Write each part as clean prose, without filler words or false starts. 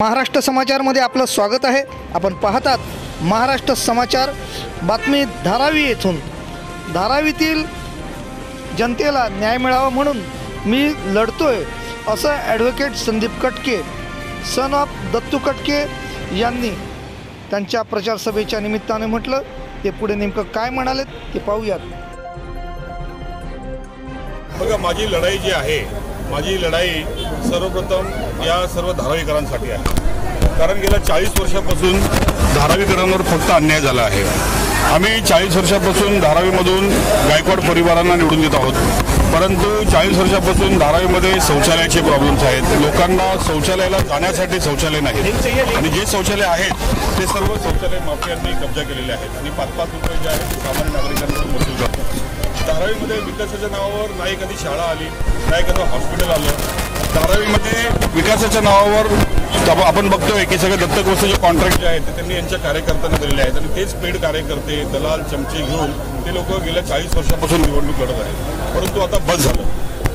महाराष्ट्र समाचारमध्ये आपलं स्वागत आहे। आपण पाहतात महाराष्ट्र समाचार बातमी धारावी येथून। धारावीतील जनतेला न्याय मिळावा म्हणून मी लढतोय असं ॲडव्होकेट संदीप कटके सन ऑफ दत्तू कटके यांनी त्यांच्या प्रचार सभेच्या निमित्ताने म्हटलं। ते पुढे नेमकं काय म्हणाले ते पाहूयात। बघा, माझी लढाई जी आहे, माझी लढाई सर्वप्रथम या सर्व धारावीकरांसाठी आहे। कारण गेल्या 40 वर्षापासून धारावीकरांवर फक्त अन्याय झाला आहे। आम्ही 40 वर्षापासून धारावीमधून गायकवाड परिवारांना निवडून देत आहोत, परंतु 40 वर्षापासून धारावीमध्ये शौचालयाचे प्रॉब्लेम्स आहेत। लोकांना शौचालयाला जाण्यासाठी शौचालय नाहीत आणि जे शौचालय आहेत ते सर्व शौचालय माफियांनी कब्जा केलेले आहेत आणि 5-5 रुपये जे आहेत सामान्य नागरिकांकडून वसूल करतात। धारावीमध्ये विकासाच्या नावावर ना एखादी शाळा आली, ना एखादं हॉस्पिटल आलं। धारावीमध्ये विकासाच्या नावावर आपण बघतोय की सगळे दत्तक वस्तूचे कॉन्ट्रॅक्ट जे आहेत ते त्यांनी यांच्या कार्यकर्त्यांना दिलेले आहेत आणि तेच पेड कार्यकर्ते, दलाल, चमचे घेऊन ते लोक गेल्या 40 वर्षापासून निवडणूक लढत आहेत। परंतु आता बस झालं,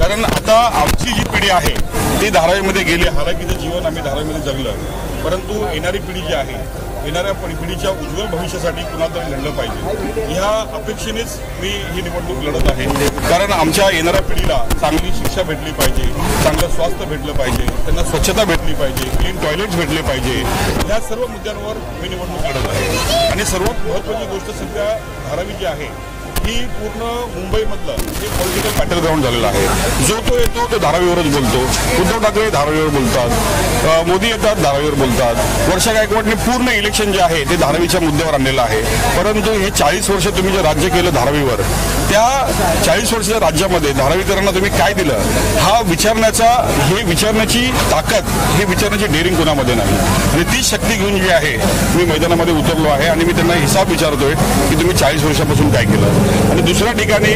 कारण आता आमची जी पिढी आहे ती धारावीमध्ये गेली। हालाकीचं जीवन आम्ही धारावीमध्ये जगलं, परंतु येणारी पिढी जी आहे, येणाऱ्या पिढीच्या उज्ज्वल भविष्यासाठी कुणाला तरी लढलं पाहिजे। ह्या अपेक्षेनेच मी ही निवडणूक लढत आहे। कारण आमच्या येणाऱ्या पिढीला चांगली शिक्षा भेटली पाहिजे, चांगलं स्वास्थ्य भेटलं पाहिजे, त्यांना स्वच्छता भेटली पाहिजे, क्लीन टॉयलेट्स भेटले पाहिजे। ह्या सर्व मुद्द्यांवर मी निवडणूक लढत आहे। आणि सर्वात महत्त्वाची गोष्ट सध्या धारावी जी आहे ही पूर्ण मुंबईमधलं हे पॉलिटिकल बॅटल ग्राउंड झालेलं आहे। जो तो येतो तो धारावीवरच बोलतो। उद्धव ठाकरे धारावीवर बोलतात, मोदी येतात धारावीवर बोलतात। वर्षा गायकवाडने पूर्ण इलेक्शन जे आहे ते धारावीच्या मुद्द्यावर आणलेलं आहे। परंतु हे 40 वर्ष तुम्ही जे राज्य केलं धारावीवर, त्या 40 वर्षाच्या राज्यामध्ये धारावीकरांना तुम्ही काय दिलं हा विचारण्याची ताकद, हे विचारण्याची डेअरिंग कोणामध्ये नाही। आणि ती शक्ती घेऊन जी आहे मी मैदानामध्ये उतरलो आहे आणि मी त्यांना हिसाब विचारतोय की तुम्ही 40 वर्षापासून काय केलं। आणि दुसऱ्या ठिकाणी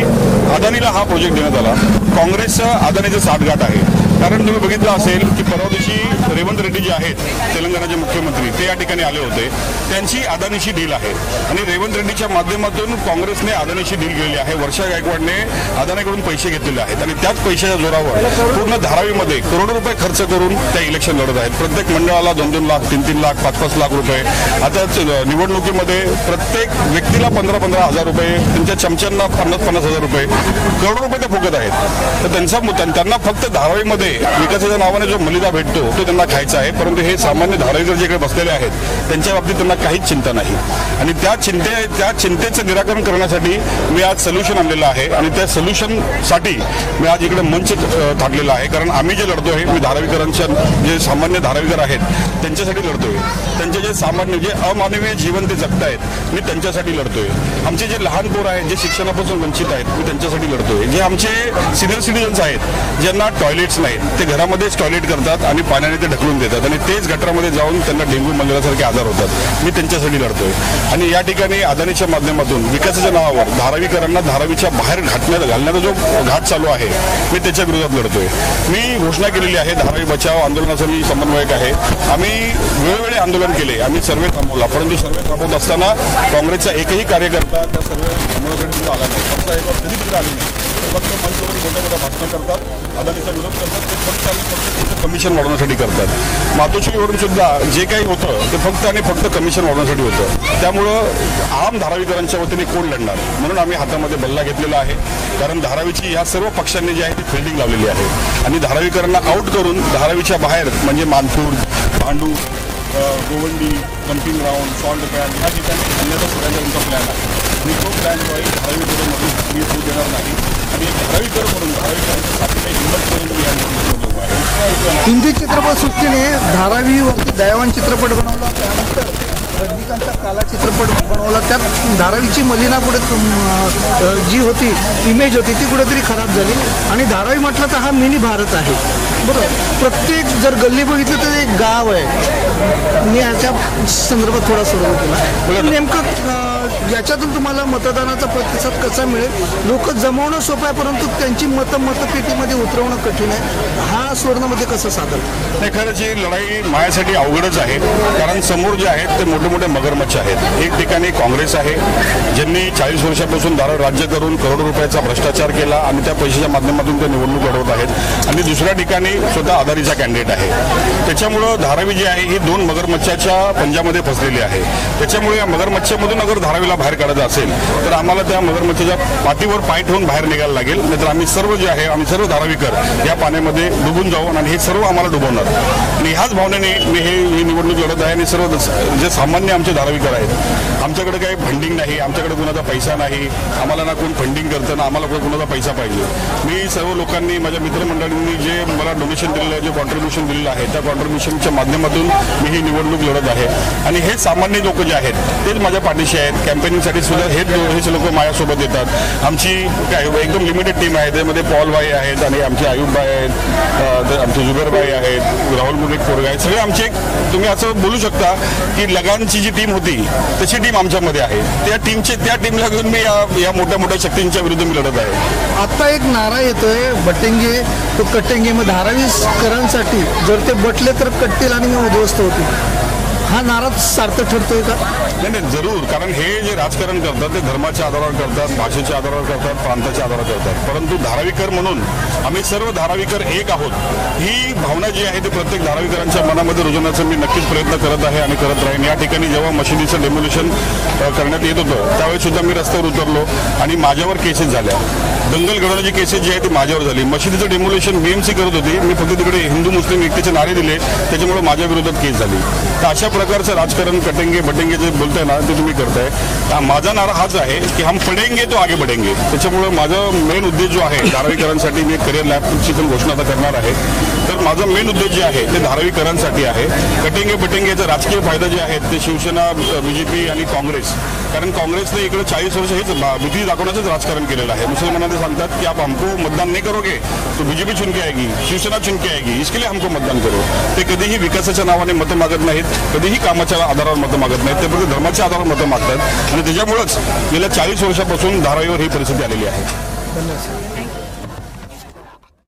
अदानीला हा प्रोजेक्ट देण्यात आला। काँग्रेसचं अदानीचं साठगाठ आहे। कारण तुम्ही बघितलं असेल की परवा दिवशी रेवंत रेड्डी जे आहेत तेलंगणाचे मुख्यमंत्री, ते या ठिकाणी आले होते। त्यांची अदानीशी डील आहे आणि रेवंत रेड्डीच्या माध्यमातून काँग्रेसने अदानीशी डील केलेली आहे। वर्षा गायकवाडने अदानीकडून पैसे घेतलेले आहेत आणि त्याच पैशाच्या जोरावर पूर्ण धारावीमध्ये करोडो रुपये खर्च करून त्या इलेक्शन लढत आहेत। प्रत्येक मंडळाला 2-2 लाख, 3-3 लाख, 5-5 लाख रुपये। आता निवडणुकीमध्ये प्रत्येक व्यक्तीला 15-15 हजार रुपये, त्यांच्या चमच्यांना 50-50 हजार रुपये, करोडो रुपये ते फुकत आहेत। तर त्यांना फक्त धारावीमध्ये विकासाच्या नावाने जो मलिदा भेटतो तो त्यांना खायचा आहे। परंतु हे सामान्य धारावीकर जे काही बसलेले आहेत त्यांच्या बाबतीत त्यांना काहीच चिंता नाही। आणि त्या चिंतेचं निराकरण करण्यासाठी मी आज सोल्युशन आणलेलं आहे आणि त्या सोल्युशनसाठी मी आज इकडे मंच थाटलेला आहे। कारण आम्ही जे लढतोय, मी धारावीकरांच्या जे सामान्य धारावीकर आहेत त्यांच्यासाठी लढतोय। त्यांचे जे सामान्य, जे अमानवीय जीवन ते जगतायत, मी त्यांच्यासाठी लढतोय। आमचे जे लहान पोर आहेत, जे शिक्षणापासून वंचित आहेत, मी त्यांच्यासाठी लढतोय। जे आमचे सिनियर सिटीजन्स आहेत ज्यांना टॉयलेट्स नाहीत, ते घरामध्येच टॉयलेट करतात आणि पाण्याने ते ढकलून देतात आणि तेच गटारामध्ये जाऊन त्यांना डेंग्यू मलेरियासारखे आजार होतात, मी त्यांच्यासाठी लढतोय। आणि या ठिकाणी अदानीच्या माध्यमातून विकासाच्या नावावर धारावीकरांना धारावीच्या बाहेर घालण्याचा जो घाट चालू आहे, मी त्याच्या विरोधात लढतोय। मी घोषणा केलेली आहे, धारावी बचाव आंदोलनाचा मी समन्वयक आहे। आम्ही वेळोवेळी आंदोलन केले, आम्ही सर्वे थांबवला, परंतु सर्वे थांबवत असताना काँग्रेसचा एकही कार्यकर्ता त्या सर्वे थांबवण्यासाठी आला नाही। फक्त कधी तिथे आले नाही, फक्त मंचवर मोठ्या भाषणं करतात, अदानीचा विरोध करतात, ते फक्त आणि फक्त त्यांचं कमिशन वाढवण्यासाठी करतात। मातोश्रीवरून सुद्धा जे काही होतं ते फक्त आणि फक्त कमिशन वाढवण्यासाठी होतं। त्यामुळं आम धारावीकरांच्या वतीने कोण लढणार, म्हणून आम्ही हातामध्ये बल्ला घेतलेला आहे। कारण धारावीची या सर्व पक्षांनी जी आहे ती फिल्डिंग लावलेली आहे आणि धारावीकरांना आउट करून धारावीच्या बाहेर म्हणजे मानपूर, Bhandup, Govandi, dumping ground, salt pan ह्या ठिकाणी आणण्याचा सगळ्यांचा तुमचा प्लॅन आहे। आणि तो प्लॅन जो आहे धारावीकरांमध्ये मी होऊ देणार नाही आणि धारावीकर म्हणून धारावीकरांच्यासाठी काही हिंमत करून मी या निवडणूक आहे। हिंदी चित्रपटसृष्टीने धारावीवरती दयावान चित्रपट बनवला, त्यानंतर रजनीकांतचा काला चित्रपट बनवला। त्यात धारावीची मलिना पुढे जी होती, इमेज होती, ती कुठेतरी खराब झाली आणि धारावी म्हटलं तर हा मिनी भारत आहे, बरोबर। प्रत्येक जर गल्ली बघितली तर एक गाव आहे। मी याच्या संदर्भात थोडा सुरू केला, नेमकं याच्यातून तुम्हाला मतदानाचा प्रतिसाद कसा मिळेल? लोक जमवणं सोपं आहे, परंतु त्यांची मतपेटीमध्ये उतरवणं कठीण आहे. हा सुवर्णमध्ये कसं साधल? नाही, खरंच ही लढाई माझ्यासाठी अवघडच आहे. कारण समोर जे आहेत ते मोठे मोठे मगरमच्छ आहेत. एक ठिकाणी काँग्रेस आहे, ज्यांनी 40 वर्षापासून धारावी राज्य करून करोडो रुपयाचा भ्रष्टाचार केला आणि त्या पैशाच्या माध्यमातून ते निवडणूक लढवत आहेत. आणि दुसऱ्या ठिकाणी स्वतः आघाडीचा कॅन्डिडेट आहे. त्याच्यामुळं धारावी जी आहे ही दोन मगरमच्छाच्या पंजामध्ये फसलेली आहे. त्याच्यामुळे या मगरमच्छामधून अगर धारावीला बाहेर काढायचं असेल तर आम्हाला त्या मगरमच्छाच्या पाठीवर पाय ठेवून बाहेर निघायला लागेल. नाहीतर आम्ही सर्व जे आहे आम्ही सर्व धारावीकर या पाण्यामध्ये डुबून जाऊ आणि हे सर्व आम्हाला डुबवणार. आणि ह्याच भावनेने मी ही निवडणूक लढत आहे. आणि सर्व जे सामान्य आमचे धारावीकर आहेत, आमच्याकडे काही फंडिंग नाही, आमच्याकडे कुणाचा पैसा नाही, आम्हाला ना कोण फंडिंग करतं ना आम्हाला कुणाचा पैसा पाहिजे. मी सर्व लोकांनी माझ्या मित्रमंडळींनी जे मला डोनेशन दिलेलं आहे, जे कॉन्ट्रीब्युशन दिलेलं आहे, त्या कॉन्ट्रीब्युशनच्या माध्यमातून मी ही निवडणूक लढत आहे. आणि हे सामान्य लोक जे आहेत तेच माझ्या पाठीशी आहेत. कॅम्पेनिंगसाठी सुद्धा हेच लोक माझ्यासोबत येतात. आमची काय एकदम लिमिटेड टीम आहे. त्यामध्ये पॉल भाई आहेत आणि आमचे आयुब भाई आहेत, आमचे जुबेर भाई आहेत, राहुल मुनिक पोरगा आहेत. सगळे आमचे तुम्ही असं बोलू शकता की लगानची जी टीम होती तशी टीम आमच्यामध्ये आहे. त्या टीमला घेऊन मी या मोठ्या मोठ्या शक्तींच्या विरुद्ध मी लढत आहे. आता एक नारा येतोय बटेंगे तो कटेंगे. मग धारावीकरांसाठी जर ते बटले तर कटतील आणि मग उद्ध्वस्त होतील. हा नारा सार्थक ठरतोय का? नाही, जरूर. कारण हे जे राजकारण करतात ते धर्माच्या आधारावर करतात, भाषेच्या आधारावर करतात, प्रांताच्या आधारावर करतात. परंतु धारावीकर म्हणून आम्ही सर्व धारावीकर एक आहोत ही भावना जी आहे ती प्रत्येक धारावीकरांच्या मनामध्ये रुजवण्याचा मी नक्कीच प्रयत्न करत आहे आणि करत राहीन. या ठिकाणी जेव्हा मशिदीचं डेमोल्युशन करण्यात येत होतं त्यावेळेस सुद्धा मी रस्त्यावर उतरलो आणि माझ्यावर केसेस झाल्या. दंगल घडवण्याची केसेस जी आहे ती माझ्यावर झाली. मशिदीचं डेमोल्युशन BMC करत होती, मी फक्त तिकडे हिंदू मुस्लिम एकतेचे नारे दिले, त्याच्यामुळे माझ्या विरोधात केस झाली. तर अशा प्रकारचं राजकारण कटेंगे बटेंगे जे बोलताय ना ते तुम्ही करताय. माझा नारा हाच आहे की हम पडेंगे तो आगे बढेंगे. त्याच्यामुळे माझा मेन उद्देश जो आहे धारावीकरांसाठी मी करिअर लॅबची पण घोषणा आता करणार आहे. तर माझा मेन उद्देश जे आहे ते धारावीकरांसाठी आहे. कटेंगे बटेंगेचा राजकीय फायदा जे आहेत ते शिवसेना, BJP आणि काँग्रेस. कारण काँग्रेसने इकडे 40 वर्ष हेच भीती दाखवण्याचंच राजकारण केलेलं आहे. मुसलमानांना सांगतात की आप हमको मतदान नहीं करोगे तो BJP चुन के आएगी, शिवसेना चुन के आएगी, इसके लिए हमको मतदान करो. ते कधीही विकासाच्या नावाने मतं मागत नाहीत, कधीही कामाच्या आधारावर मतं मागत नाहीत. ते फक्त धर्माच्या आधारावर मतं मागतात आणि त्याच्यामुळेच गेल्या 40 वर्षापासून धारावीवर ही परिस्थिती आलेली आहे. धन्यवाद.